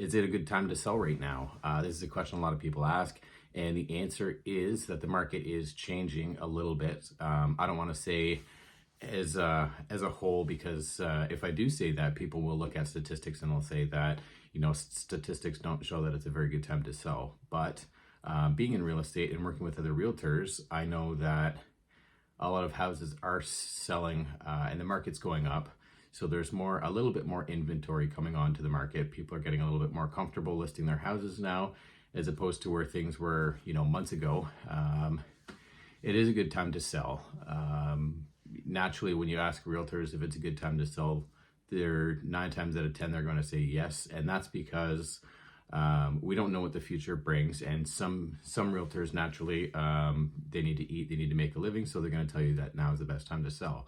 Is it a good time to sell right now? This is a question a lot of people ask, and the answer is that the market is changing a little bit. I don't want to say as a whole, because if I do say that, people will look at statistics and they'll say that statistics don't show that it's a very good time to sell. But being in real estate and working with other realtors, I know that a lot of houses are selling and the market's going up. So there's a little bit more inventory coming onto the market. People are getting a little bit more comfortable listing their houses now, as opposed to where things were, months ago. It is a good time to sell. Naturally, when you ask realtors if it's a good time to sell, they're 9 times out of 10, they're going to say yes. And that's because we don't know what the future brings. And some realtors, naturally, they need to eat, they need to make a living. So they're going to tell you that now is the best time to sell.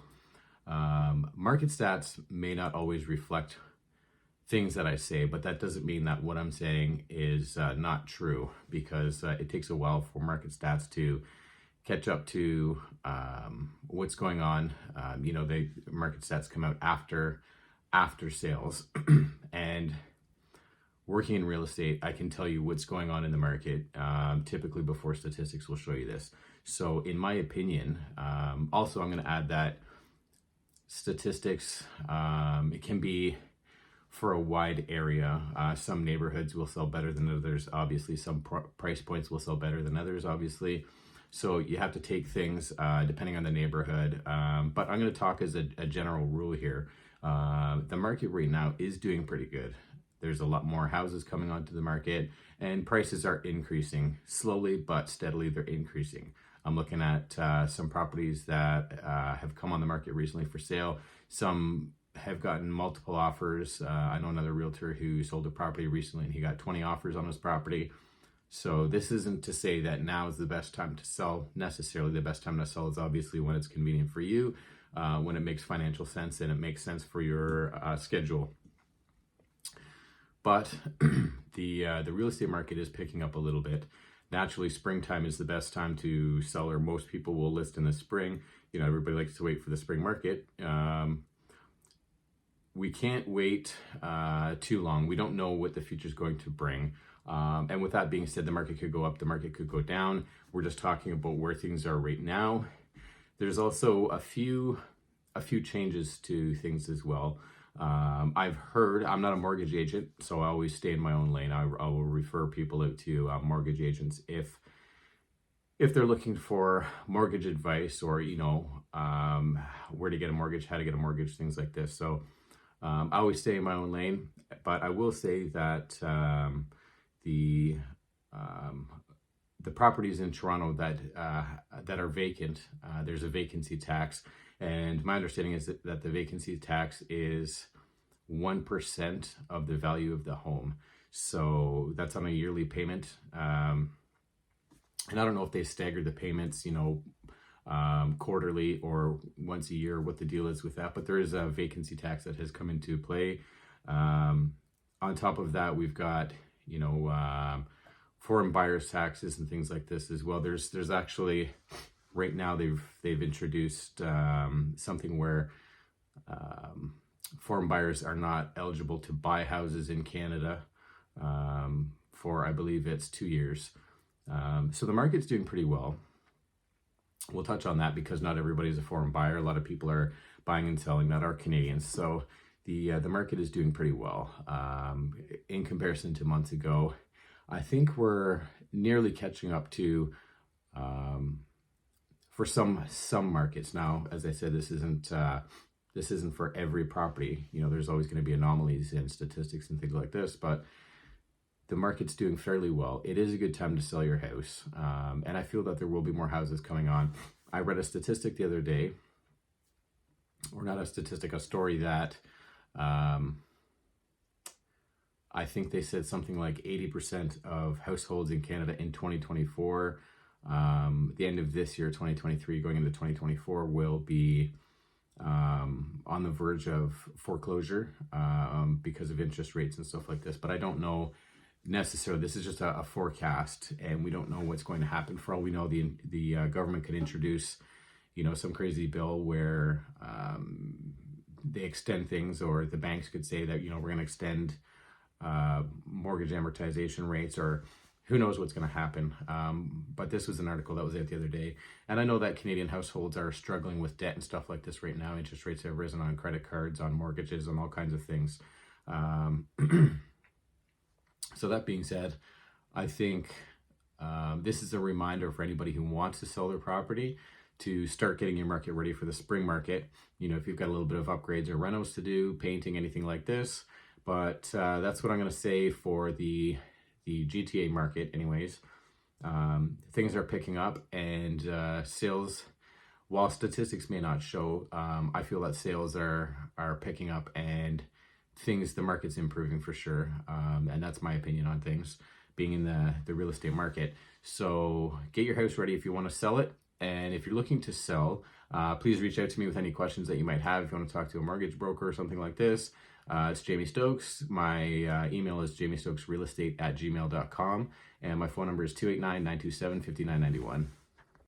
Market stats may not always reflect things that I say, but that doesn't mean that what I'm saying is not true, because it takes a while for market stats to catch up to what's going on. The market stats come out after sales. And working in real estate, I can tell you what's going on in the market typically before statistics will show you this. So in my opinion, also I'm going to add that statistics, it can be for a wide area. Some neighborhoods will sell better than others. Obviously, some price points will sell better than others, obviously. So you have to take things depending on the neighborhood. But I'm going to talk as a general rule here. The market right now is doing pretty good. There's a lot more houses coming onto the market, and prices are increasing slowly but steadily. They're increasing. I'm looking at some properties that have come on the market recently for sale. Some have gotten multiple offers. I know another realtor who sold a property recently and he got 20 offers on his property. So this isn't to say that now is the best time to sell necessarily. The best time to sell is obviously when it's convenient for you, when it makes financial sense and it makes sense for your schedule. But the real estate market is picking up a little bit. Naturally, springtime is the best time to sell, or most people will list in the spring. Everybody likes to wait for the spring market. We can't wait too long. We don't know what the future is going to bring. And with that being said, the market could go up, the market could go down. We're just talking about where things are right now. There's also a few changes to things as well. I've heard, I'm not a mortgage agent, so I always stay in my own lane. I will refer people out to mortgage agents if they're looking for mortgage advice, or where to get a mortgage, how to get a mortgage, things like this. So I always stay in my own lane. But I will say that the properties in Toronto that are vacant, there's a vacancy tax. And my understanding is that the vacancy tax is 1% of the value of the home. So that's on a yearly payment. And I don't know if they stagger the payments, quarterly or once a year, what the deal is with that. But there is a vacancy tax that has come into play. On top of that, we've got, foreign buyers taxes and things like this as well. There's actually... Right now, they've introduced something where foreign buyers are not eligible to buy houses in Canada for, I believe it's 2 years. So the market's doing pretty well. We'll touch on that because not everybody's a foreign buyer. A lot of people are buying and selling that are Canadians. So the market is doing pretty well in comparison to months ago. I think we're nearly catching up to... for some markets. Now, as I said, this isn't for every property. There's always going to be anomalies in statistics and things like this, but the market's doing fairly well. It is a good time to sell your house, and I feel that there will be more houses coming on. I read a statistic the other day, or not a statistic, a story that I think they said something like 80% of households in Canada in 2024, the end of this year, 2023, going into 2024, will be on the verge of foreclosure because of interest rates and stuff like this. But I don't know necessarily. This is just a forecast, and we don't know what's going to happen. For all we know, the government could introduce, some crazy bill where they extend things, or the banks could say that, we're going to extend mortgage amortization rates, or who knows what's going to happen. But this was an article that was out the other day. And I know that Canadian households are struggling with debt and stuff like this right now. Interest rates have risen on credit cards, on mortgages, on all kinds of things. So that being said, I think this is a reminder for anybody who wants to sell their property to start getting your market ready for the spring market. You know, if you've got a little bit of upgrades or renos to do, painting, anything like this. But that's what I'm going to say for the GTA market anyways. Things are picking up, and sales, while statistics may not show, I feel that sales are picking up, and the market's improving for sure. And that's my opinion on things, being in the real estate market. So get your house ready if you want to sell it. And if you're looking to sell, please reach out to me with any questions that you might have. If you want to talk to a mortgage broker or something like this, it's Jamie Stokes. My email is jamiestokesrealestate@gmail.com. And my phone number is 289-927-5991.